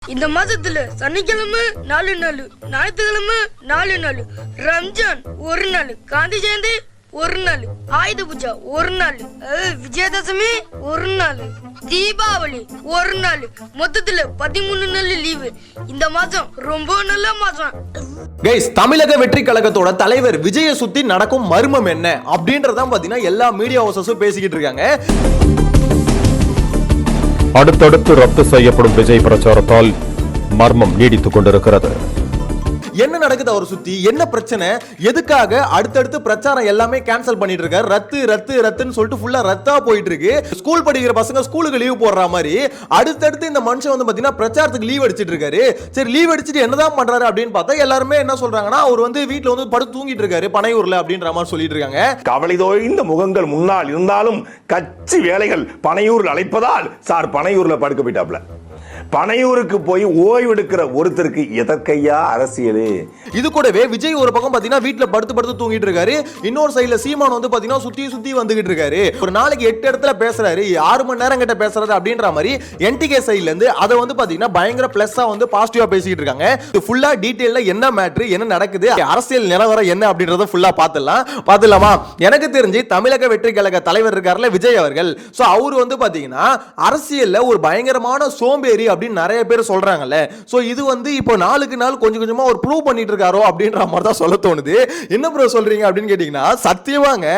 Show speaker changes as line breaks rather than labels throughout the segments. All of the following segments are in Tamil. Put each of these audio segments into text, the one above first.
இந்த மாசத்துல சனிக்கிழமை 4 நாள், ஞாயிற்றுக்கிழமை 4 நாள், ரம்ஜான் 1 நாள், காந்தி ஜெயந்தி 1 நாள், ஆயுத பூஜா 1 நாள், விஜயதசமி 1 நாள், தீபாவளி 1 நாள், மொத்தத்துல 13 நாள் லீவு. இந்த மாசம் ரொம்ப நல்ல மாசம்.
கைஸ், தமிழக வெற்றி கழகத்தோட தலைவர் விஜயை சுத்தி நடக்கும் மர்மம் என்ன அப்படின்றதான் பாத்தீங்கன்னா எல்லா மீடியா ஹவுசஸும் பேசிக்கிட்டு இருக்காங்க.
அடுத்தடுத்து ரத்து செய்யப்படும் விஜய் பிரச்சாரத்தால் மர்மம் நீடித்துக் கொண்டிருக்கிறது.
என்ன நடக்குது அவர் சுத்தி, என்ன பிரச்சனை, எதுக்காக அடுத்தடுத்து பிரச்சாரம் எல்லாமே கேன்சல் பண்ணிட்டு இருக்காரு, ரத்துன்னு சொல்லிட்டு ஃபுல்லா ரத்தா போயிட்டு இருக்கு. ஸ்கூல் படிக்கிற பசங்க ஸ்கூலுக்கு லீவ் போடுற மாதிரி அடுத்தடுத்து இந்த மனுஷன் வந்து பாத்தீங்கன்னா பிரச்சாரத்துக்கு லீவ் அடிச்சிட்டு இருக்காரு. சரி, லீவ் அடிச்சிட்டு என்னதான் பண்றாரு அப்படின்னு பார்த்தா எல்லாருமே என்ன சொல்றாங்கன்னா அவர் வந்து வீட்டுல வந்து படுத்து தூங்கிட்டு இருக்காரு பனையூர்ல அப்படின்ற மாதிரி சொல்லிட்டு இருக்காங்க.
கவலை தோய்ந்த முகங்கள் முன்னால் இருந்தாலும் கட்சி வேலைகள் பனையூரில் அழைப்பதால் சார் பனையூர்ல படுக்க போயிட்டாப்ல. பனையூருக்கு போய் ஓய்வு எடுக்கிற ஒருத்தருக்கு எதற்கையா அரசியல்?
இது கூடவே விஜய் ஒரு பக்கம் பாத்தீங்கன்னா வீட்டுல படுத்து தூங்கிட்டு இருக்காரு, இன்னொரு சைடுல சீமான் வந்து பாத்தீங்கன்னா சுத்தி வந்துகிட்டு இருக்காரு. ஒரு நாளைக்கு 8 இடத்துல பேசுறாரு, 6 மணி நேரம் கிட்ட பேசுறாரு அப்படின்ற மாதிரி என்டிகே சைடுல இருந்து அதை வந்து பாத்தீங்கன்னா பயங்கர பிளஸ்ஸா வந்து பாசிட்டிவா பேசிட்டு இருக்காங்க. இது ஃபுல்லா டீடைல்ல என்ன மேட்ரு, என்ன நடக்குது, அரசியல் நிலவரம் என்ன அப்படின்றத ஃபுல்லா பாத்துலாமா? எனக்கு தெரிஞ்சு தமிழக வெற்றி கழக தலைவர் இருக்காருல விஜய் அவர்கள், சோ அவரு வந்து பாத்தீங்கன்னா அரசியல்ல ஒரு பயங்கரமான சோம்பேறி அப்படின்னு நிறைய பேர் சொல்றாங்கல்ல. சோ இது வந்து இப்போ நாளுக்கு நாள் கொஞ்சம் கொஞ்சமா ஒரு ப்ரூவ் பண்ணிட்டு இருக்காரோ அப்படின்ற மாதிரி தான் சொல்ல தோணுது. என்ன ப்ரோ சொல்றீங்க அப்படின்னு கேட்டீங்கன்னா சத்தியமாங்க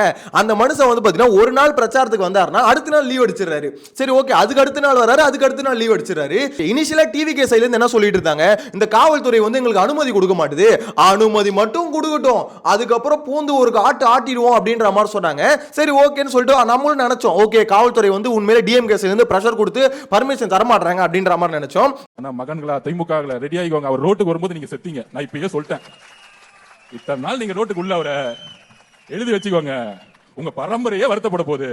அந்த மனுஷன் வந்து பாத்தீங்கன்னா ஒரு நாள் பிரச்சாரத்துக்கு வந்தாருன்னா அடுத்த நாள் லீவ் அடிச்சிடறாரு. சரி, ஓகே, அதுக்கு அடுத்த நாள் வராரு, அதுக்கு அடுத்த நாள் லீவ் அடிச்சிடறாரு. இனிஷியலா டிவிகே சைடுல இருந்து என்ன சொல்லிட்டு இருந்தாங்க, இந்த காவல்துறை வந்து எங்களுக்கு அனுமதி கொடுக்க மாட்டுது, அனுமதி மட்டும் கொடுக்கட்டும், அதுக்கப்புறம் பூந்து ஒரு ஆட்டிடுவோம் அப்படின்ற மாதிரி சொன்னாங்க. சரி, ஓகேன்னு சொல்லிட்டு நம்மளும் நினைச்சோம், ஓகே காவல்துறை வந்து உண்மையிலே டிஎம்கே சைடுல இருந்து பிரஷர் கொடுத்து பர்மிஷன் தர மாட்டாங்க அப்படின்ற மாதிரி நினைச்சோம்.
மகன்களா திமுக ரெடி ஆகிக்கோங்க, அவர் ரோட்டுக்கு வரும்போது நீங்க செத்தீங்க. நான் இப்பயே சொல்லிட்டேன், இத்தனை நாள் நீங்க ரோட்டுக்கு உள்ள அவரை எழுதி வச்சுக்கோங்க, உங்க பரம்பரையே வருத்தப்பட போகுது.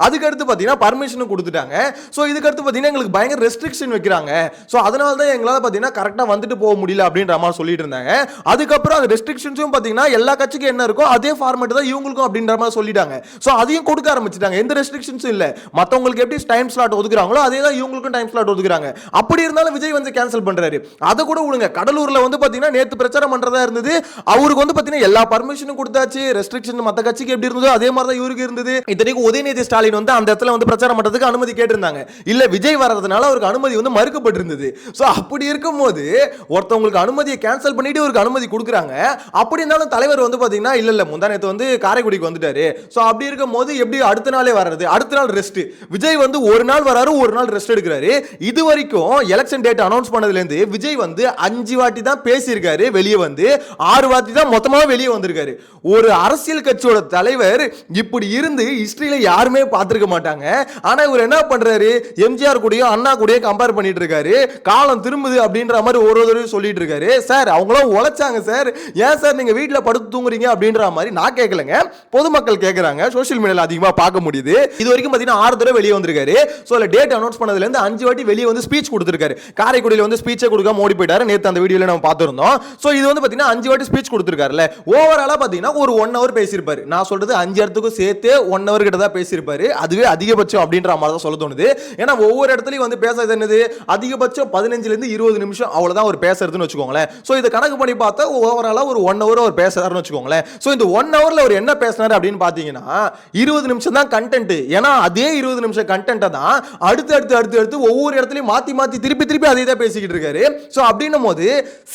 அதுக்கு அடுத்து பாத்தீங்கன்னா பர்மிஷன் கொடுத்துட்டாங்க. சோ இதுக்கு அடுத்து பாத்தீங்கன்னா எங்களுக்கு பயங்கர ரெஸ்ட்ரிக்ஷன் வைக்கிறாங்க. சோ அதனால தான் எங்களால பாத்தீங்கன்னா கரெக்டா வந்துட்டு போக முடியல அப்படின்ற மாதிரி சொல்லிட்டு இருந்தாங்க. அதுக்கப்புறம் அந்த ரெஸ்ட்ரிக்ஷன்ஸும் பாத்தீங்கன்னா எல்லா கட்சிக்கும் என்ன இருக்கோ அதே ஃபார்மேட் தான் இவங்களுக்கும் அப்படின்ற மாதிரி சொல்லிட்டாங்க. சோ அதையும் கொடுக்க ஆரம்பிச்சிட்டாங்க, எந்த ரெஸ்ட்ரிக்ஷன்ஸும் இல்ல. மத்தவங்களுக்கு எப்படி டைம் ஸ்லாட் ஒதுக்குறாங்களோ அதே தான் இவங்களுக்கும் டைம் ஸ்லாட் ஒதுக்குறாங்க. அப்படி இருந்தாலும் விஜய் வந்து கேன்சல் பண்றாரு. அதை கூட விடுங்க, கடலூர்ல வந்து பாத்தீங்கன்னா நேத்து பிரச்சாரம் பண்றதா இருந்தது, அவருக்கு வந்து பாத்தீங்கன்னா எல்லா பர்மிஷனும் கொடுத்தாச்சு, ரெஸ்ட்ரிக்ஷன் மத்த கட்சிக்கு எப்படி இருந்ததோ அதே மாதிரி தான் இவருக்கு இருந்தது. இத்தனைக்கும் உதயநிதி ஸ்டாலின் வந்து அந்த இடத்துல வந்து பிரச்சாரம் பண்றதுக்கு அனுமதி கேட்டிருந்தாங்க. இல்ல விஜய் வரதுனால அவருக்கு அனுமதி வந்து மறுக்கப்பட்டிருந்தது. சோ அப்படி இருக்கும்போது ஒருத்தவங்களுக்கு அனுமதியை கேன்சல் பண்ணிட்டு ஒரு அனுமதி கொடுக்குறாங்க. அப்படி இருந்தாலும் தலைவர் வந்து பாத்தீங்கன்னா இல்ல முந்தானத்து வந்து காரைக்குடிக்கு வந்துட்டாரு. சோ அப்படி இருக்கும்போது எப்படி அடுத்த நாளே வர்றது, அடுத்த நாள் ரெஸ்ட். விஜய் வந்து ஒரு நாள் வராரு, ஒரு நாள் ரெஸ்ட் எடுக்கிறாரு. இது வரைக்கும் எலெக்ஷன் டேட் அனௌன்ஸ் பண்ணதுல இருந்து விஜய் வந்து 5 வாட்டி தான் பேசியிருக்காரு, வெளியே வந்து 6 வாட்டி தான் மொத்தமா வெளியே வந்திருக்காரு. ஒரு அரசியல் கட்சியோட தலைவர் இப்படி இருந்து ஹிஸ்டரியில யாருமே பார்த்திருக்க மாட்டாங்க. ஆனா இவர் என்ன பண்றாரு, எம்ஜிஆர் கூடயும் அண்ணா கூடயும் கம்பேர் பண்ணிட்டு இருக்காரு. காலம் திரும்புது அப்படின்ற மாதிரி ஒரு தடவை சொல்லிட்டு இருக்காரு. சார் அவங்களும் உழைச்சாங்க சார், ஏன் சார் நீங்க வீட்டுல படுத்து தூங்குறீங்க அப்படின்ற மாதிரி நான் கேட்கலங்க, பொதுமக்கள் கேட்கறாங்க. சோஷியல் மீடியால அதிகமா பார்க்க முடியுது. இது வரைக்கும் பாத்தீங்கன்னா 6 தடவை வெளியே வந்திருக்காரு. சோ டேட் அனௌன்ஸ் பண்ணதுல இருந்து 5 வாட்டி வெளியே வந்து ஸ்பீச் கொடுத்திருக்காரு. காரைக்குடியில வந்து ஸ்பீச்சே கொடுக்காம ஓடி போயிட்டாரு. நேத்து அந்த வீடியோல நம்ம பார்த்திருந்தோம். சோ இது வந்து பாத்தீங்கன்னா 5 வாட்டி ஸ்பீச் கொடுத்திருக்காருல. ஓவராலா பாத்தீங்கன்னா ஒரு 1 hour பேசியிருப்பாரு. நான் சொல்றது 5 இடத்துக்கும் சேர்த்து 1 hour கிட்ட தான் பேசியிருப்பாரு. அதுவே அதிகபட்சம் அப்படின்ற மாதிரி தான் சொல்ல தோணுது. ஏன்னா ஒவ்வொரு இடத்துலயும் வந்து பேசுறது என்னது, அதிகபட்சம் 15 இருந்து 20 நிமிஷம் அவ்வளவுதான் ஒரு பேசுறதுன்னு வச்சுக்கோங்களேன். சோ இத கணக்கு பண்ணி பார்த்தா ஓவராலா ஒரு 1 hour அவர் பேசுறாருன்னு வச்சுக்கோங்களேன். சோ இந்த 1 hourல அவர் என்ன பேசினாரு அப்படின்னு பாத்தீங்கன்னா 20 நிமிஷம் தான் கண்டென்ட். ஏன்னா அதே 20 நிமிஷம் கண்டென்ட் தான் அடுத்து ஒவ்வொரு இடத்துலயும் மாத்தி திருப்பி அதே தான் பேசிக்கிட்டு இருக்காரு. சோ அப்படின்னும் போது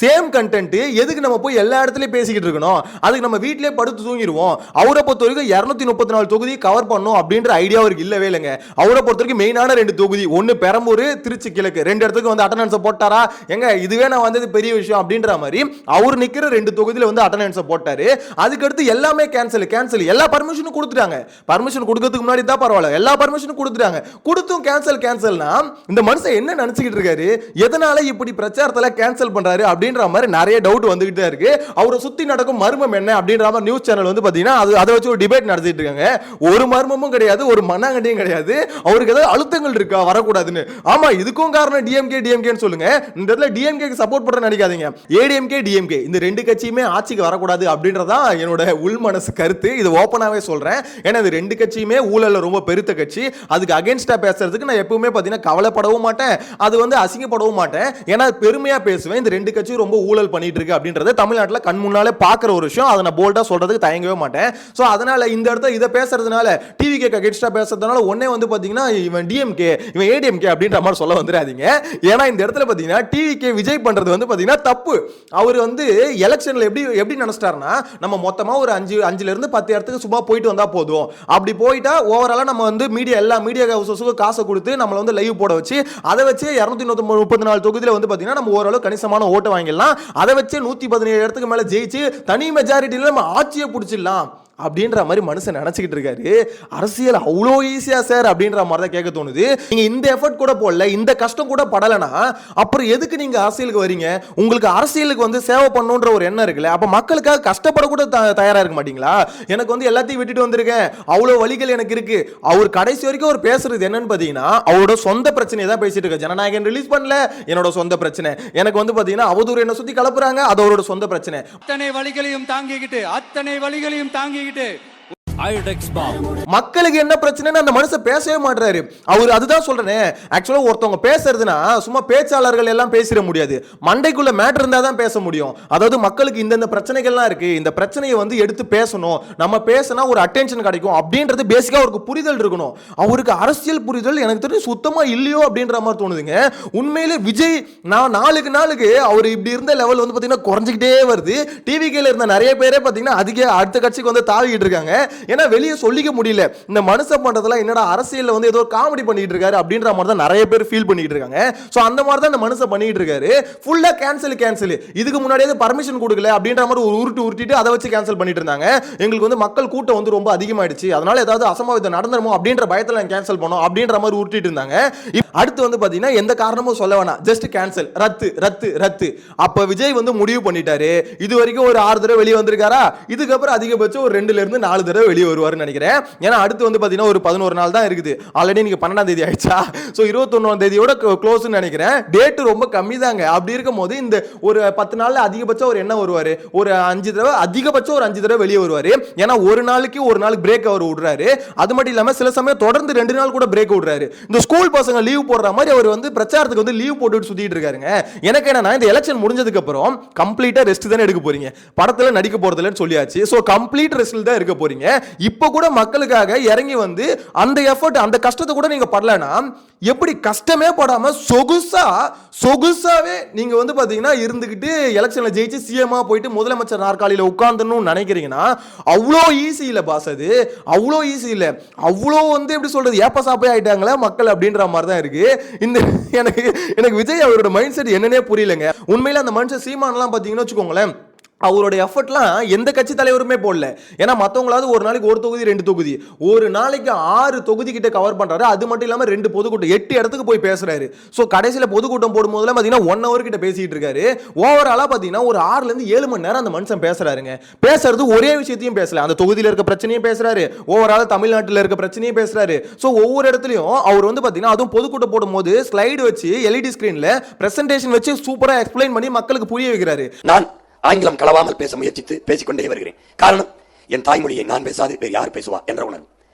சேம் கண்டென்ட் எதுக்கு நம்ம போய் எல்லா இடத்துலயும் பேசிக்கிட்டு இருக்கணும், அதுக்கு நம்ம வீட்டிலேயே படுத்து தூங்கிடுவோம். அவரை பொறுத்த வரைக்கும் 234 தொகுதி கவர் பண்ணும் அப்படின்ற ஐடியா அவருக்கு இல்லவே இல்லைங்க. அவரை பொறுத்தவரைக்கும் மெயினான 2 தொகுதி, ஒன்னு பெரம்பூர், திருச்சி கிழக்கு, 2 இடத்துக்கு வந்து அட்டெண்டன்ஸ் போட்டாரா, எங்க இதுவே நான் வந்தது பெரிய விஷயம் அப்படின்ற மாதிரி அவர் நிக்கிற 2 தொகுதியில வந்து அட்டெண்டன்ஸ் போட்டாரு. அதுக்கு அடுத்து எல்லாமே கேன்சல். எல்லா பர்மிஷனும் கொடுத்துட்டாங்க. பர்மிஷன் கொடுக்கிறதுக்கு முன்னாடி தான் பரவாயில்ல, எல்லா பர்மிஷனும் கொடுத்துட்டாங்க. கொடுத்தும் கேன்சல்னா இந்த மனுஷன் என்ன நினைச்சுக்கிட்டு இருக்காரு, எதனால இப்படி பிரச்சாரத்துல கேன்சல் பண்றாரு அப்படின்ற மாதிரி நிறைய டவுட் வந்துகிட்டே இருக்கு. அவரை சுத்தி நடக்கும் மர்மம் என்ன அப்படின்ற மாதிரி நியூஸ் சேனல் வந்து பாத்தீங்கன்னா அதை வச்சு ஒரு டிபேட் நடத்தி நடத்திட்டு இருக்காங்க. ஒரு மர்மமும் கிடையாது, ஒரு மண்ணாங்கட்டியும் கிடையாது. அவருக்கு ஏதாவது அழுத்தங்கள் இருக்கா வரக்கூடாதுன்னு? ஆமா, இதுக்கும் காரணம் டிஎம்கேன்னு சொல்லுங்க. இந்த இடத்துல டிஎம்கேக்கு சப்போர்ட் பண்ற நினைக்காதீங்க. ஏடிஎம்கே டிஎம்கே இந்த ரெண்டு கட்சியுமே ஆட்சிக்கு வரக்கூடாது அப்படின்றதான் என்னோட உள் மனசு கருத்து. இது ஓப்பனாவே சொல்றேன். ஏன்னா இந்த ரெண்டு கட்சியுமே ஊழல்ல ரொம்ப பெருத்த கட்சி. அதுக்கு அகைன்ஸ்டா பேசுறதுக்கு நான் எப்பவுமே பாத்தீங்கன்னா கவலைப்படவும் மாட்டேன், அது வந்து அசிங்கப்படவும் மாட்டேன். ஏன்னா பெருமையா பேசுவேன். இந்த ரெண்டு கட்சியும் ரொம்ப ஊழல் பண்ணிட்டு இருக்கு அப்படின்றது தமிழ்நாட்டில் கண் முன்னாலே பாக்குற ஒரு விஷயம். அதை நான் போல்டா சொல்றதுக்கு தயங்கவே மாட்டேன். சோ அதனால இந்த இடத்துல இதை பேசுறதுனால டிவிகே அகைன்ஸ்டா பேசுறதுனால ஒன்னே வந்து பாத்தீங்கன்னா இவன் டிஎம்கே இவன் ஏடிஎம்கே அப்படின்ற மாதிரி சொல்ல வந்துடாதீங்க. ஏன்னா இந்த இடத்துல பாத்தீங்கன்னா டிவிகே விஜய் பண்றது வந்து பாத்தீங்கன்னா தப்பு. அவர் வந்து எலெக்ஷன்ல எப்படி நினைச்சிட்டாருன்னா, நம்ம மொத்தமா ஒரு 5ல இருந்து 10 இடத்துக்கு சும்மா போயிட்டு வந்தா போதும், அப்படி போயிட்டா ஓவராலா நம்ம வந்து எல்லா மீடியா ஹவுசஸுக்கும் காசை கொடுத்து நம்மள வந்து லைவ் போட வச்சு அதை வச்சு 234 தொகுதியில வந்து பாத்தீங்கன்னா நம்ம ஓரளவு கணிசமான ஓட்டு வாங்கிடலாம், அதை வச்சு 117 இடத்துக்கு மேல ஜெயிச்சு தனி மெஜாரிட்டியில நம்ம ஆட்சியை பிடிச்சிடலாம் அப்படின்ற மாதிரி மனுஷன் நினைச்சுக்கிட்டு இருக்காரு. அரசியல் அவ்வளோ ஈஸியா சார் அப்படின்ற மாதிரி தான் கேட்க தோணுது. நீங்க இந்த எஃபர்ட் கூட போடல, இந்த கஷ்டம் கூட படலனா அப்புறம் எதுக்கு நீங்க அரசியலுக்கு வரீங்க? உங்களுக்கு அரசியலுக்கு வந்து சேவை பண்ணணுன்ற ஒரு எண்ணம் இருக்குல்ல, அப்ப மக்களுக்காக கஷ்டப்பட கூட தயாரா இருக்க மாட்டீங்களா? எனக்கு வந்து எல்லாத்தையும் விட்டுட்டு வந்திருக்கேன், அவ்வளோ வழிகள் எனக்கு இருக்கு. அவர் கடைசி வரைக்கும் அவர் பேசுறது என்னன்னு பாத்தீங்கன்னா அவரோட சொந்த பிரச்சனையை தான் பேசிட்டு இருக்க. ஜனநாயகம் ரிலீஸ் பண்ணல, என்னோட சொந்த பிரச்சனை. எனக்கு வந்து பாத்தீங்கன்னா அவதூறு என்ன சுத்தி கலப்புறாங்க, அது அவரோட சொந்த பிரச்சனை.
அத்தனை வழிகளையும் தாங்கிக்கிட்டு
மக்களுக்கு என்ன பிரச்சனைன்னு அந்த மனுஷன் பேசவே மாட்டாரு. அவர் அதுதான் சொல்றேனே, ஆக்சுவலா ஒருத்தவங்க பேசுறதுனா சும்மா பேச்சாளர்கள் எல்லாம் பேசிட முடியாது, மண்டைக்குள்ள மேட்டர் இருந்தா தான் பேச முடியும். அதாவது மக்களுக்கு இந்த பிரச்சனைகள்லாம் இருக்கு, இந்த பிரச்சனையை வந்து எடுத்து பேசணும், நம்ம பேசினா ஒரு அட்டென்ஷன் கிடைக்கும் அப்படின்றது பேசிக்கா அவருக்கு புரிதல் இருக்கணும். அவருக்கு அரசியல் புரிதல் எனக்கு தெரிஞ்சு சுத்தமா இல்லையோ அப்படின்ற மாதிரி தோணுதுங்க. உண்மையிலே விஜய் நான் நாளுக்கு அவர் இப்படி இருந்த லெவல் வந்து பாத்தீங்கன்னா குறைஞ்சிக்கிட்டே வருது. டிவிகேல இருந்த நிறைய பேரே பாத்தீங்கன்னா அதுக்கே அடுத்த கட்சிக்கு வந்து தாவிக்கிட்டு இருக்காங்க. ஏன்னா வெளியே சொல்லிக்க முடியல, இந்த மனுஷன் பண்றதுல என்னடா அரசியல்ல வந்து ஏதோ காமெடி பண்ணிட்டு இருக்காரு அப்படின்ற மாதிரி தான் நிறைய பேர் ஃபீல் பண்ணிட்டு இருக்காங்க. சோ அந்த மாதிரி தான் இந்த மனுஷன் பண்ணிட்டு இருக்காரு. ஃபுல்லா கேன்சல் இதுக்கு முன்னாடியே பர்மிஷன் கொடுக்கல அப்படின்ற மாதிரி ஒரு உருட்டிட்டு அதை வச்சு கேன்சல் பண்ணிட்டு இருந்தாங்க. எங்களுக்கு வந்து மக்கள் கூட்டம் வந்து ரொம்ப அதிகமாயிடுச்சு, அதனால ஏதாவது அசம்பாவிதம் நடந்துருமோ அப்படின்ற பயத்துல கேன்சல் பண்ணோம் அப்படின்ற மாதிரி உருட்டிட்டு இருந்தாங்க. அடுத்து வந்து பாத்தீங்கன்னா எந்த காரணமும் சொல்ல வேணாம், ஜஸ்ட் கேன்சல், ரத்து. அப்ப விஜய் வந்து முடிவு பண்ணிட்டாரு, இது வரைக்கும் ஒரு 6 தடவை வெளியே வந்திருக்காரா, இதுக்கப்புறம் அதிகபட்சம் ஒரு 2ல இருந்து 4 தடவை வெளியே வருவாருன்னு நினைக்கிறேன். ஏன்னா அடுத்து வந்து பாத்தீங்கன்னா ஒரு 11 நாள் தான் இருக்குது. ஆல்ரெடி நீங்க 12ஆம் தேதி ஆயிடுச்சா, சோ 21ஆம் தேதியோட க்ளோஸ்னு நினைக்கிறேன். டேட் ரொம்ப கம்மி தாங்க. அப்படி இருக்கும்போது இந்த ஒரு 10 நாள்ல அதிகபட்சம் ஒரு என்ன வருவாரு, ஒரு 5 தடவை, அதிகபட்சம் ஒரு 5 தடவை வெளியே வருவாரு. ஏன்னா ஒரு நாளுக்கு பிரேக் அவர் விடுறாரு. அது மட்டும் இல்லாம சில சமயம் தொடர்ந்து 2 நாள் கூட பிரேக் விடுறாரு. இந்த ஸ்கூல் பசங்க லீவ் போடுற மாதிரி அவர் வந்து பிரச்சாரத்துக்கு வந்து லீவ் போட்டுட்டு சுத்திட்டு இருக்காருங்க. எனக்கு என்னன்னா இந்த எலெக்ஷன் முடிஞ்சதுக்கு அப்புறம் கம்ப்ளீட்டா ரெஸ்ட் தானே எடுக்க போறீங்க, படத்துல நடிக்க போறதுலன்னு சொல்லியாச்சு. சோ கம்ப்ளீட் ரெஸ்ட்ல தான் இருக்க போறீங்க. இப்ப கூட மக்களுக்காக இறங்கி வந்து அந்த எஃபர்ட் அந்த கஷ்டத்தை கூட நீங்க படலனா எப்படி கஷ்டமே படாம சொகுசாவே நீங்க வந்து பாத்தீங்கன்னா இருந்துகிட்டு எலெக்ஷன்ல ஜெயிச்சு சிஎம்மா போயிட்டு முதலமைச்சர் நாற்காலியில உட்கார்ந்துன்னு நினைக்கிறீங்கன்னா அவ்வளோ ஈஸி இல்ல பாஸ். அது அவ்வளோ ஈஸி இல்ல. அவ்வளோ வந்து எப்படி சொல்றது ஏப்ப சாப்பே ஆயிட்டாங்களா மக்கள் அப்படின்ற மாதிரி தான் இருக்கு. இந்த எனக்கு விஜய் அவரோட மைண்ட் செட் என்னன்னே புரியலங்க. உண்மையில அந்த மனுஷன் சீமானெல்லாம் பாத்தீங்கன்னா வச்சுக்கோங்களேன், அவருடைய எஃபர்ட்லாம் எந்த கட்சி தலைவருமே போடல. ஏன்னா மற்றவங்களாவது ஒரு நாளைக்கு 1 தொகுதி 2 தொகுதி, ஒரு நாளைக்கு 6 தொகுதி கிட்ட கவர் பண்றாரு. அது மட்டும் இல்லாம 2 பொதுக்கூட்டம் 8 இடத்துக்கு போய் பேசுறாரு. சோ கடைசியில பொதுக்கூட்டம் போடும்போதுல பாத்தீங்கன்னா 1 hour கிட்ட பேசிட்டு இருக்காரு. ஓவராலா பாத்தீங்கன்னா ஒரு 6ல இருந்து 7 மணி நேரம் அந்த மனுஷன் பேசுறாருங்க. பேசுறது ஒரே விஷயத்தையும் பேசல, அந்த தொகுதியில இருக்க பிரச்சனையும் பேசுறாரு, ஓவராலா தமிழ்நாட்டில் இருக்க பிரச்சனையும் பேசுறாரு. சோ ஒவ்வொரு இடத்துலயும் அவர் வந்து பாத்தீங்கன்னா அதுவும் பொதுக்கூட்டம் போடும்போது ஸ்லைடு வச்சு எல்இடி ஸ்கிரீன்ல பிரசன்டேஷன் வச்சு சூப்பரா எக்ஸ்பிளைன் பண்ணி மக்களுக்கு புரிய வைக்கிறாரு.
நான் ஆங்கிலம் கலவாமல் பேச முயற்சித்து பேசிக்கொண்டே வருகிறேன். காரணம், என் தாய்மொழியை நான் பேசாது வேறு யார் பேசுவா என்ற உணர்வு,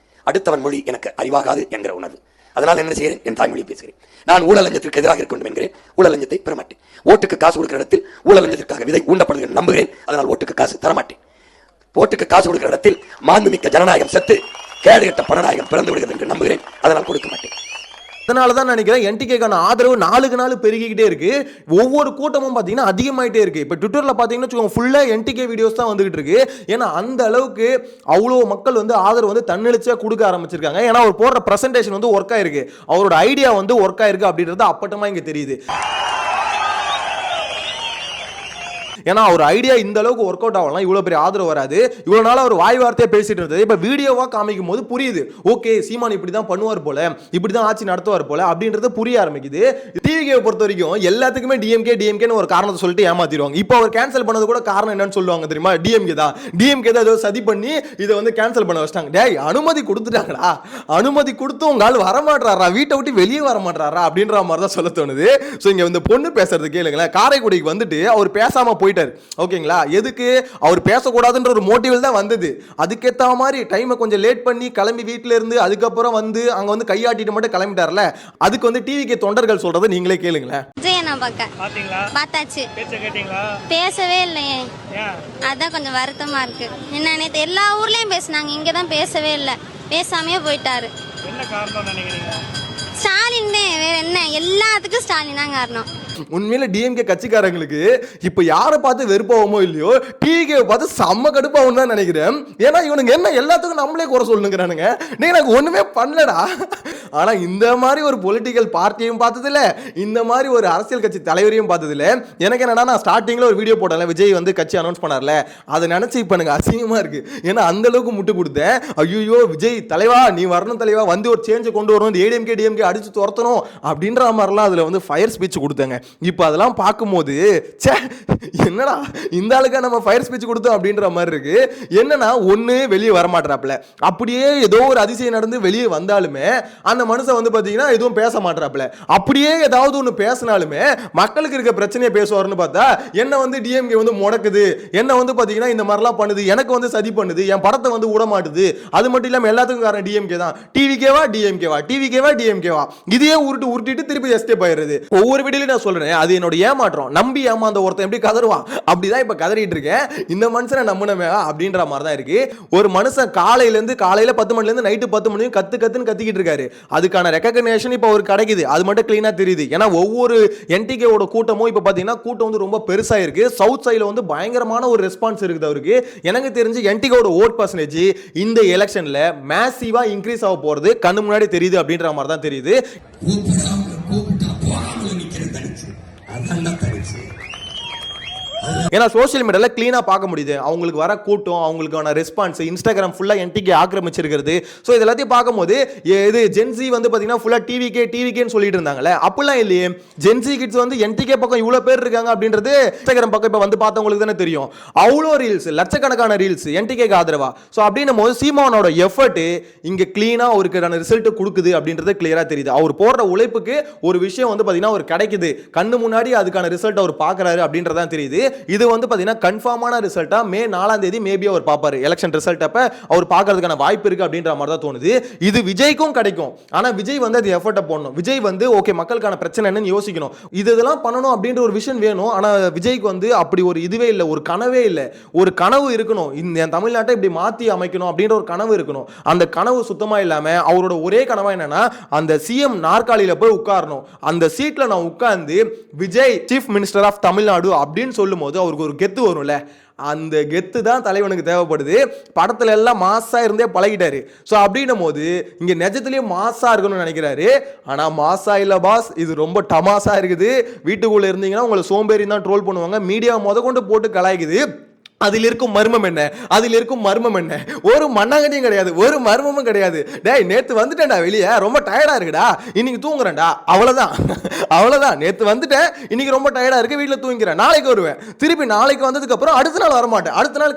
அடுத்தவன் மொழி எனக்கு அறிவாகாது என்கிற உணர்வு. அதனால் என்ன செய்கிறேன், என் தாய்மொழியை பேசுகிறேன். நான் ஊழல் லஞ்சத்திற்கு எதிராக இருக்க வேண்டும் என்கிறேன், ஊழல் லஞ்சத்தை பெறமாட்டேன். ஓட்டுக்கு காசு கொடுக்கிற இடத்தில் ஊழல் லஞ்சத்திற்காக விதை ஊண்டப்படுகிற நம்புகிறேன், அதனால் ஓட்டுக்கு காசு தரமாட்டேன். ஓட்டுக்கு காசு கொடுக்கிற இடத்தில் மாண்புமிக்க ஜனநாயகம் செத்து கேடுகட்ட பணநாயகம் பிறந்து விடுகிறது என்று நம்புகிறேன், அதனால் கொடுக்க மாட்டேன்.
அதனால தான் நினைக்கிறேன் என்டிகேக்கான ஆதரவு நாளுக்கு நாள் பெருகிக்கிட்டே இருக்கு. ஒவ்வொரு கூட்டமும் பார்த்தீங்கன்னா அதிகமாயிட்டே இருக்கு. இப்போ ட்விட்டர்ல பார்த்தீங்கன்னா ஃபுல்லா என்டிகே வீடியோஸ் தான் வந்துகிட்டு இருக்கு. ஏன்னா அந்த அளவுக்கு அவ்வளோ மக்கள் வந்து ஆதரவு வந்து தன்னெழுச்சியா கொடுக்க ஆரம்பிச்சிருக்காங்க. ஏன்னா அவர் போடுற பிரசன்டேஷன் வந்து ஒர்க் ஆயிருக்கு, அவரோட ஐடியா வந்து ஒர்க் ஆயிருக்கு அப்படின்றது அப்பட்டமா இங்க தெரியுது. ஏன்னா ஒரு ஐடியா இந்த அளவுக்கு ஒர்க் அவுட் ஆகலாம், இவ்வளவு பெரிய ஆதரவு வராது. இவ்வளவு நாள் ஒரு வாய் வார்த்தையா பேசிட்டு இருந்தது இப்ப வீடியோவா காமிக்கும் போது புரியுது. ஓகே, சீமான் இப்படிதான் பண்ணுவார் போல, இப்படிதான் ஆட்சி நடத்துவார் போல அப்படின்றது புரிய ஆரம்பிக்குது. டிவிகே பொறுத்த வரைக்கும் எல்லாத்துக்குமே டிஎம்கேன்னு ஒரு காரணத்தை சொல்லிட்டு ஏமாத்திடுவாங்க. இப்போ அவர் கேன்சல் பண்ணது கூட காரணம் என்னன்னு சொல்லுவாங்க தெரியுமா? டிஎம்கே தான் ஏதோ சதி பண்ணி இதை வந்து கேன்சல் பண்ண வச்சிட்டாங்க. டேய், அனுமதி கொடுத்துட்டாங்கடா, அனுமதி கொடுத்து உங்க ஆள் வரமாட்டாரா, வீட்டை விட்டு வெளியே வரமாட்டாரா அப்படின்ற மாதிரி தான் சொல்ல தோணுது. ஸோ இங்க வந்து பொண்ணு பேசுறது கேளுங்களேன். காரைக்குடிக்கு வந்துட்டு அவர் பேசாம போயிட்டாரு. ஓகேங்களா? எதுக்கு? அவர் பேசக்கூடாதுன்ற ஒரு மோட்டிவ் தான் வந்தது. அதுக்கேற்ற மாதிரி டைமை கொஞ்சம் லேட் பண்ணி கிளம்பி வீட்டில இருந்து அதுக்கப்புறம் வந்து அங்க வந்து கையாட்டிட்டு மட்டும் கிளம்பிட்டார்ல. அதுக்கு வந்து டிவிக்கு தொண்டர்கள் சொல்றதை நீங்களே கேளுங்களேன்.
பேசவே இல்லையே, அதான் கொஞ்சம் வருத்தமா இருக்கு. என்னன்னு எல்லா ஊர்லயும் பேசினாங்க, இங்கதான் பேசவே இல்லை, பேசாமையே போயிட்டாரு.
என்ன காரணம் நினைக்கிறீங்க?
ஸ்டாலின் வேற என்ன, எல்லாத்துக்கும் ஸ்டாலின் தான் காரணம்.
உண்மையில டிஎம்கே கட்சிக்காரங்களுக்கு இப்ப யாரை பார்த்து வெறுப்பாவமோ இல்லையோ, டிவிகே பார்த்து செம்ம கடுப்பாகும் தான் நினைக்கிறேன். ஏன்னா இவனுங்க என்ன எல்லாத்துக்கும் நம்மளே குறை சொல்லுங்கிறானுங்க. நீ எனக்கு ஒண்ணுமே பண்ணலடா. ஆனா இந்த மாதிரி ஒரு பொலிட்டிக்கல் பார்ட்டியையும் பார்த்தது இல்ல, இந்த மாதிரி ஒரு அரசியல் கட்சி தலைவரையும் பார்த்தது இல்ல. எனக்கு என்னன்னா, நான் ஸ்டார்டிங்ல ஒரு வீடியோ போட்டேன், விஜய் வந்து கட்சி அனௌன்ஸ் பண்ணார்ல, அதை நினைச்சு இப்ப எனக்கு அசிங்கமா இருக்கு. ஏன்னா அந்த அளவுக்கு முட்டு கொடுத்தேன். ஐயோ விஜய் தலைவா, நீ வரணும் தலைவா, வந்து ஒரு சேஞ்சை கொண்டு வரணும், ஏடிஎம்கே டிஎம்கே அடிச்சு துரத்தணும் அப்படின்ற மாதிரிலாம் அதுல வந்து ஃபயர் ஸ்பீச் கொடுத்தாங்க. இப்போ அதெல்லாம் பார்க்கும்போது என்னடா இந்த ஆளுக்கு நம்ம ஃபயர் ஸ்பீச் கொடுத்தோம் அப்படின்ற மாதிரி இருக்கு. என்னன்னா, ஒண்ணு வெளியே வரமாட்டாப்ல, அப்படியே ஏதோ ஒரு அதிசயம் நடந்து வெளியே வந்தாலுமே அந்த மனுஷன் வந்து பாத்தீங்கன்னா எதுவும் பேச மாட்டாப்ல. அப்படியே ஏதாவது ஒன்று பேசினாலுமே மக்களுக்கு இருக்க பிரச்சனையை பேசுவாருன்னு பார்த்தா என்ன வந்து டிஎம்கே வந்து முடக்குது, என்ன வந்து பாத்தீங்கன்னா இந்த மாதிரிலாம் பண்ணுது, எனக்கு வந்து சதி பண்ணுது, என் படத்தை வந்து விட மாட்டுது. அது மட்டும் இல்லாம எல்லாத்துக்கும் காரணம் டிஎம்கே தான். டிவிகேவா டிஎம்கேவா இதையே உருட்டிட்டு திருப்பி எஸ்கேப் ஆயிடுது. ஒவ்வொரு வீடியோலையும் நான் சொல்றேன், அது என்னோட ஏமாற்றம். நம்பி ஏமாந்த ஒருத்தன் எப்படி கதறுவான், அப்படிதான் இப்ப கதறிட்டு இருக்கேன். இந்த மனுஷனை நம்பினமே அப்படின்ற மாதிரி தான் இருக்கு. ஒரு மனுஷன் காலையில 10 மணில இருந்து நைட்டு 10 மணி கத்துன்னு கத்திக்கிட்டு இருக்காரு. அதுக்கான ரெகக்னேஷன் இப்ப அவருக்கு கிடைக்குது. அது மட்டும் கிளீனா தெரியுது. ஏன்னா ஒவ்வொரு என்டிகேவோட கூட்டமும் இப்ப பாத்தீங்கன்னா கூட்டம் வந்து ரொம்ப பெருசா இருக்கு. சவுத் சைடுல வந்து பயங்கரமான ஒரு ரெஸ்பான்ஸ் இருக்குது அவருக்கு. எனக்கு தெரிஞ்சு என்டிகேவோட ஓட் பர்சன்டேஜ் இந்த எலெக்ஷன்ல மேசிவா இன்க்ரீஸ் ஆக போறது கண்ணு முன்னாடி தெரியுது அப்படின்ற மாதிரி தான் தெரியுது. ஏன்னா சோசியல் மீடியால கிளீனா பார்க்க முடியுது அவங்களுக்கு வர கூட்டம், அவங்களுக்கான ரெஸ்பான்ஸ். இன்ஸ்டாகிராம் ஃபுல்லா என்டிகே ஆக்கிரமிச்சிருக்கிறது. ஸோ இது எல்லாத்தையும் பார்க்கும்போது இது ஜென்சி வந்து பாத்தீங்கன்னா ஃபுல்லா டிவிகேன்னு சொல்லிட்டு இருந்தாங்கல்ல, அப்படிலாம் இல்லையே. ஜென்சி கிட்ஸ் வந்து என்டிகே பக்கம் இவ்வளவு பேர் இருக்காங்க அப்படின்றது இன்ஸ்டாகிராம் பக்கம் இப்ப வந்து பார்த்தவங்களுக்கு தானே தெரியும். அவ்வளோ ரீல்ஸ், லட்சக்கணக்கான ரீல்ஸ் என்டிகேக்கு ஆதரவா. ஸோ அப்படின்னும் போது சீமானோட எஃபர்ட் இங்க கிளீனா அவருக்கான ரிசல்ட் கொடுக்குது அப்படின்றது கிளியரா தெரியுது. அவர் போடுற உழைப்புக்கு ஒரு விஷயம் வந்து பாத்தீங்கன்னா ஒரு கிடைக்குது, கண்ணு முன்னாடி அதுக்கான ரிசல்ட் அவர் பாக்குறாரு அப்படின்றதான் தெரியுது. இது வந்து பாத்தீங்கன்னா கன்ஃபார்மான ரிசல்ட்டா மே 4ஆம் தேதி மேபி அவர் பாப்பாரு. எலெக்ஷன் ரிசல்ட் அப்ப அவர் பார்க்கிறதுக்கான வாய்ப்பு இருக்கு அப்படின்ற மாதிரி தான் தோணுது. இது விஜய்க்கும் கிடைக்கும். ஆனா விஜய் வந்து அது எஃபர்ட்டை போடணும். விஜய் வந்து ஓகே மக்களுக்கான பிரச்சனை என்னன்னு யோசிக்கணும், இதெல்லாம் பண்ணணும் அப்படின்ற ஒரு விஷயம் வேணும். ஆனா விஜய்க்கு வந்து அப்படி ஒரு இதுவே இல்லை, ஒரு கனவே இல்லை. ஒரு கனவு இருக்கணும், இந்த தமிழ்நாட்டை இப்படி மாத்தி அமைக்கணும் அப்படின்ற ஒரு கனவு இருக்கணும். அந்த கனவு சுத்தமா இல்லாம அவரோட ஒரே கனவா என்னன்னா அந்த சிஎம் நாற்காலியில போய் உட்காரணும், அந்த சீட்ல நான் உட்கார்ந்து Vijay chief minister of Tamil Nadu அப்படின்னு சொல்லும் போது அவருக்கு ஒரு கெத்து வரும்ல, அந்த கெத்து தான் தலைவனுக்கு தேவைப்படுது. படத்துல எல்லாம் மாசா இருந்தே பழகிட்டாரு. ஸோ அப்படின்னும் போது இங்க நிஜத்திலேயே மாசா இருக்கணும்னு நினைக்கிறாரு. ஆனா மாசா இல்ல பாஸ், இது ரொம்ப டமாசா இருக்குது. வீட்டுக்குள்ள இருந்தீங்கன்னா உங்களை சோம்பேறி தான் ட்ரோல் பண்ணுவாங்க, மீடியா முத கொண்டு போட்டு கலாய்க்குது. அதில் இருக்கும் மர்மம் என்ன, ஒரு மண்ணாங்கட்டியும் கிடையாது, ஒரு மர்மமும் கிடையாது. டேய் நேத்து வந்துட்டேன்டா வெளியே, ரொம்ப டயர்டா இருக்குடா, இன்னைக்கு தூங்குறேன்டா, அவ்வளவுதான். நேத்து வந்துட்டேன், இன்னைக்கு ரொம்ப டயர்டா இருக்கு, வீட்டுல தூங்கிறேன், நாளைக்கு வருவேன். திருப்பி நாளைக்கு வந்ததுக்கு அப்புறம் அடுத்த நாள் வரமாட்டேன், அடுத்த நாள்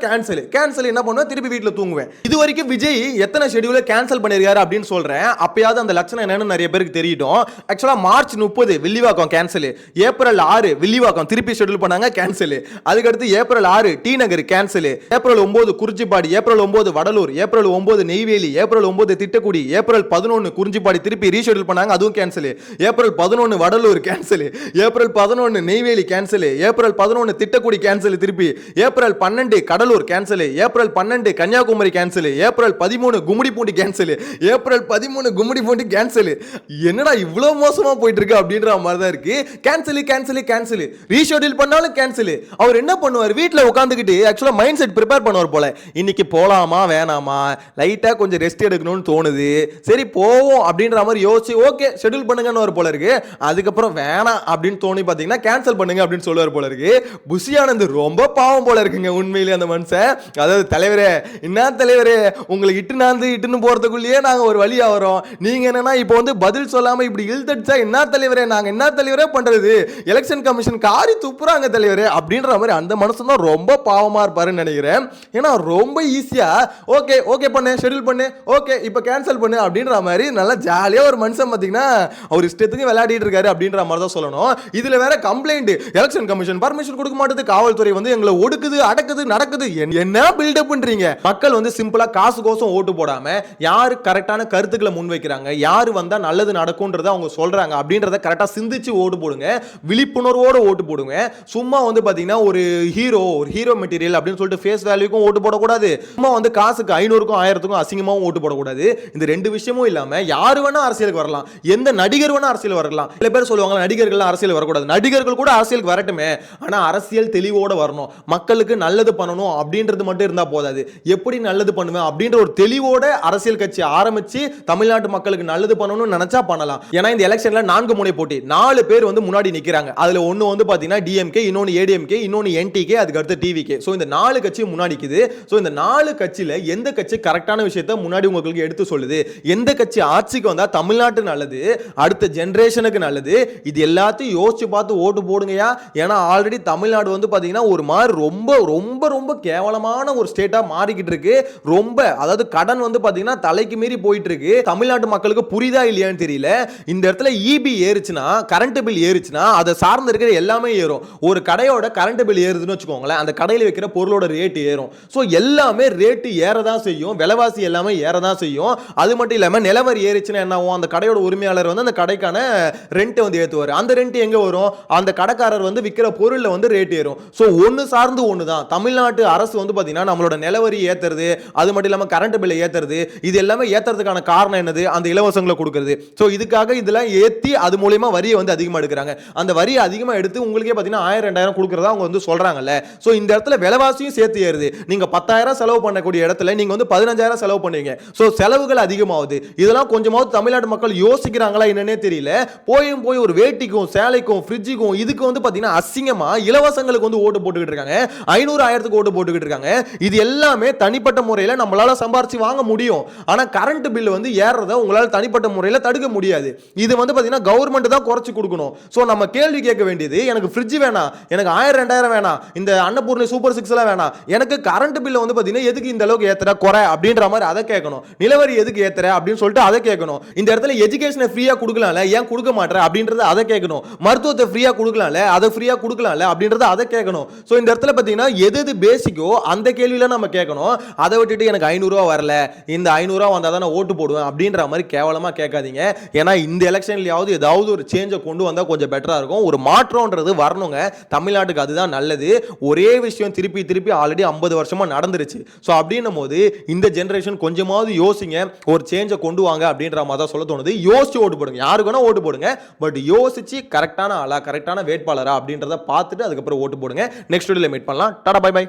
கேன்சல் என்ன பண்ணுவேன், திருப்பி வீட்டுல தூங்குவேன். இது வரைக்கும் விஜய் எத்தனை ஷெட்யூல கேன்சல் பண்ணிருக்காரு அப்படின்னு சொல்றேன். அப்பயாவது அந்த லட்சணம் என்னன்னு நிறைய பேருக்கு தெரியட்டும். ஆக்சுவலா March 30 Villivakkam cancel, April 6 Villivakkam திருப்பி ஷெட்யூல் பண்ணாங்க கேன்சல். அதுக்கடுத்து April 6 T Nagar cancel, April 9 Kurinjipadi, April 9 Vadalur, April 9 Neyveli, April 9 Tittakudi, April 11 Kurinjipadi திருப்பி ரீஷெட்யூல் பண்ணாங்க, அதுவும் cancel. April 11 Vadalur cancel, April 11 Neyveli cancel, April 11 Tittakudi cancel, திருப்பி April 12 Cuddalore cancel, April 12 Kanyakumari cancel, April 13 Gummidipoondi cancel, April 13 Gummidipoondi cancel. என்னடா இவ்வளவு மோசமா போயிட்டு இருக்கு அப்படின்ற மாதிரி தான் இருக்கு. கேன்சல் ரீஷெட்யூல் பண்ணாலும் கேன்சல். அவர் என்ன பண்ணுவார், வீட்டுல உட்காந்துக்கிட்டு ஆக்சுவலா மைண்ட் செட் ப்ரிப்பேர் பண்ணுவார் போல. இன்னைக்கு போலாமா வேணாமா, லைட்டா கொஞ்சம் ரெஸ்ட் எடுக்கணும்னு தோணுது, சரி போவோம் அப்படின்ற மாதிரி யோசிச்சு ஓகே ஷெட்யூல் பண்ணுங்கன்னு ஒரு போல இருக்கு. அதுக்கப்புறம் வேணாம் அப்படின்னு தோணி பாத்தீங்கன்னா கேன்சல் பண்ணுங்க அப்படின்னு சொல்லுவார் போல இருக்கு. புஷி ஆனந்த் ரொம்ப பாவம் போல இருக்குங்க உண்மையிலேயே அந்த மனுஷன். அதாவது தலைவரே, என்ன தலைவரே, உங்களுக்கு இட்டுன்னு போறதுக்குள்ளேயே நாங்க ஒரு வழியா வரோம், நீங்க என்னன்னா இப்போ வந்து பதில் சொல்லாம இப்படி இழுத்தடிச்சா என்ன தலைவரே, நாங்க என்ன தலைவரே பண்றது, எலெக்ஷன் கமிஷன் காரி துப்புறாங்க தலைவரே அப்படின்ற மாதிரி அந்த மனுஷன் தான் ரொம்ப பாவமா இருப்பாருன்னு நினைக்கிறேன். ஏன்னா ரொம்ப ஈஸியா ஓகே ஓகே பண்ணு, ஷெட்யூல் பண்ணு, ஓகே இப்போ கேன்சல் பண்ணு அப்படின்ற மாதிரி நல்லா ஜாலியா ஒரு மனுஷன் பாத்தீங்கன்னா அவர் இஷ்டத்துக்கு விளையாடிட்டு இருக்காரு அப்படின்ற மாதிரி தான் சொல்லணும். இதுல வேற கம்ப்ளைண்ட், எலெக்ஷன் கமிஷன் பர்மிஷன் கொடுக்க மாட்டேது, காவல்துறை வந்து எங்களை ஒடுக்குது அடக்குது நடக்குது, என்ன பில்டப் பண்றீங்க? மக்கள் வந்து சிம்பிளா காசு கோசம் ஓட்டு போடாம யாரு கரெக்டான கருத்துக்களை முன்வைக்கிறாங்க, யாரு வந்தா நல்லது நடக்கும்ன்றத அவங்க சொல்றாங்க அப்படின்றத கரெக்டா சிந்திச்சு ஓட்டு போடுங்க, விழிப்புணர்வோட ஓட்டு போடுங்க. சும்மா வந்து பாத்தீங்கன்னா ஒரு ஹீரோ மெட்டீரியல் அப்படின்னு சொல்லிட்டு ஃபேஸ் வேல்யூக்கும் ஓட்டு போடக்கூடாது, சும்மா வந்து காசுக்கு 500க்கும் 1000க்கும் அசிங்கமாவும் ஓட்டு போடக்கூடாது. இந்த ரெண்டு விஷயமும் இல்லாம யாரு வேணா அரசியலுக்கு வரலாம், எந்த நடிகர் வேணா அரசியல் வரலாம். சில பேர் சொல்லுவாங்க நடிகர்கள் அரசியல் வரக்கூடாது, நடிகர்கள் கூட அரசியலுக்கு வரட்டுமே, ஆனா அரசியல் தெளிவோட வரணும், மக்களுக்கு நல்லது பண்ணணும் அப்படின்றது மட்டும் இருந்தா போதாது, எப்படி நல்லது பண்ணுவேன் அப்படின்ற ஒரு தெளிவோட அரசியல் கட்சி ஆரம்பிச்சு தமிழ்நாட்டு மக்களுக்கு நல்லது பண்ணணும்னு நினைச்சா பண்ணலாம். ஏன்னா இந்த எலெக்ஷன்ல 4 முனை போட்டி, 4 பேர் வந்து முன்னாடி நிக்கிறாங்க. அதுல ஒன்னு வந்து பாத்தீங்கன்னா டிஎம்கே, இன்னொன்னு ஏடிஎம்கே, இன்னொன்னு என்டிகே, அதுக்கு அடுத்து டிவிகே. சோ இந்த 4 கட்சி முன்னாடி நிக்குது. சோ இந்த 4 கட்சியில எந்த கட்சி கரெக்டான விஷயத்தை முன்னாடி உங்களுக்கு எடுத்து சொல்லுது, எந்த கட்சி ஆட்சிக்கு வந்தா தமிழ்நாட்டு நல்லது, அடுத்த ஜெனரேஷனுக்கு நல்லது, இது எல்லாத்தையும் யோசிச்சு பார்த்து ஓட்டு போடுங்கயா. ஏன்னா ஆல்ரெடி தமிழ்நாடு வந்து பாத்தீங்கன்னா ஒரு மாதிரி ரொம்ப ரொம்ப ரொம்ப கேவலமான ஒரு ஸ்டேட்டா மாறிக்கிட்டு இருக்கு. ரொம்ப, அதாவது கடன் வந்து பாத்தீங்கன்னா தலைக்கு மீறி போயிட்டு இருக்கு. தமிழ்நாட்டு மக்களுக்கு புரியுதா இல்லையான்னு தெரியல. இந்த இடத்துல இபி ஏறுச்சுன்னா, கரண்ட் பில் ஏறுச்சுன்னா அதை சார்ந்து இருக்கிற எல்லாமே ஏறும். ஒரு கடையோட கரண்ட் பில் ஏறுதுன்னு வச்சுக்கோங்களேன், அந்த கடையில் வைக்கிற பொருளோட ரேட் ஏறும். ஸோ எல்லாமே ரேட்டு ஏறதான் செய்யும், விலைவாசி எல்லாமே ஏறதான் செய்யும். அது மட்டும் இல்லாமல் நிலவரி ஏறிச்சுன்னா என்ன ஆகும், அந்த கடையோட உரிமையாளர் வந்து அந்த கடைக்கான ரெண்ட் வந்து ஏற்றுவார். அந்த ரெண்ட் எங்க வரும், அந்த கடைக்காரர் வந்து விற்கிற பொருளில் வந்து ரேட் ஏறும். ஸோ ஒன்று சார்ந்து ஒன்று தான். தமிழ்நாட்டு அரசு வந்து பார்த்தீங்கன்னா நம்மளோட நிலவரி ஏற்றுறது, அது மட்டும் இல்லாமல் கரண்ட் பில்லை ஏற்றுறது, இது எல்லாமே ஏற்றுறதுக்கான காரணம் என்னது, அந்த இலவசங்களை கொடுக்குறது. ஸோ இதுக்காக இதெல்லாம் ஏற்றி அது மூலயமா வரியை வந்து அதிகமாக எடுக்கிறாங்க. அந்த வரியை அதிகமாக எடுத்து உங்களுக்கே பார்த்தீங்கன்னா 1000-2000 கொடுக்குறதா அவங்க வந்து சொல்றாங்கல்ல. ஸோ இந்த இடத்துல விலைவாசியும் சேர்த்து ஏறுது. நீங்க 10,000 செலவு பண்ணக்கூடிய இடத்துல நீங்க வந்து 15,000 செலவு பண்ணுவீங்க. ஸோ செலவுகள் அதிகமாகுது. இதெல்லாம் கொஞ்சமாவது தமிழ்நாட்டு மக்கள் யோசிக்கிறாங்களா என்னன்னே தெரியல. போய் ஒரு வேட்டிக்கும் சேலைக்கும் ஃப்ரிட்ஜுக்கும் இதுக்கு வந்து பார்த்தீங்கன்னா அசிங்கமா இலவசங்களுக்கு வந்து ஓட்டு போட்டுக்கிட்டு இருக்காங்க. 500-1000க்கு ஓட்டு போட்டுக்கிட்டு இருக்காங்க. இது எல்லாமே தனிப்பட்ட முறையில் நம்மளால சம்பாரிச்சு வாங்க முடியும். ஆனா கரண்ட் பில் வந்து ஏறத உங்களால தனிப்பட்ட முறையில் தடுக்க முடியாது. இது வந்து பார்த்தீங்கன்னா கவர்மெண்ட் தான் குறைச்சு கொடுக்கணும். ஸோ நம்ம கேள்வி கேட்க வேண்டியது, எனக்கு ஃப்ரிட்ஜ் வேணாம், எனக்கு 1000-2000 வேணாம், இந்த அன்னபூர்ணி சூப்பர் 6 எல்லாம் வேணாம், எனக்கு கரண்ட் பில் வந்து பார்த்தீங்கன்னா எதுக்கு இந்த அளவுக்கு ஏத்துற குறை அப்படின்ற மாதிரி அதை கேட்கணும். நிலவரி எதுக்கு ஏத்துற அப்படின்னு சொல்லிட்டு அதை கேட்கணும். இந்த இடத்துல எஜுகேஷனை ஃப்ரீயா கொடுக்கலாம்ல, ஏன் கொடுக்க மாட்டேற அப்படின்றத அதை கேட்கணும். மருத்துவத்தை ஃப்ரீயா கொடுக்கலாம்ல, அதை ஃப்ரீயா கொடுக்கலாம்ல அப்படின்றத அதை கேட்கணும். ஸோ இந்த இடத்துல பார்த்தீங்கன்னா எது பேசிக்கோ அந்த கேள்வியில நம்ம கேட்கணும். அதை விட்டுட்டு எனக்கு 500 ரூபா வரல, இந்த 500 ரூபா வந்தால் தான் நான் ஓட்டு போடுவேன் அப்படின்ற மாதிரி கேவலமா கேட்காதீங்க. ஏன்னா இந்த எலெக்ஷன்லயாவது ஏதாவது ஒரு சேஞ்சை கொண்டு வந்தா கொஞ்சம் பெட்டரா இருக்கும். ஒரு மாற்றம்ன்றது வரணுங்க தமிழ்நாட்டுக்கு, அதுதான் நல்லது. ஒரே விஷயம் திருப்பி ஆல்ரெடி 50 வருஷமா நடந்துருச்சு. ஸோ அப்படின்னும் போது இந்த ஜெனரேஷன் கொஞ்சமாவது யோசிங்க, ஒரு சேஞ்சை கொண்டு வாங்க அப்படின்ற மாதிரி தான் சொல்ல தோணுது. யோசிச்சு ஓட்டு போடுங்க, யாருக்கு வேணா ஓட்டு போடுங்க, பட் யோசிச்சு கரெக்டான ஆளா கரெக்டான வேட்பாளரா அப்படின்றத பார்த்துட்டு அதுக்கப்புறம் ஓட்டு போடுங்க. நெக்ஸ்ட் வீடியோல மீட் பண்ணலாம். Tata bye by.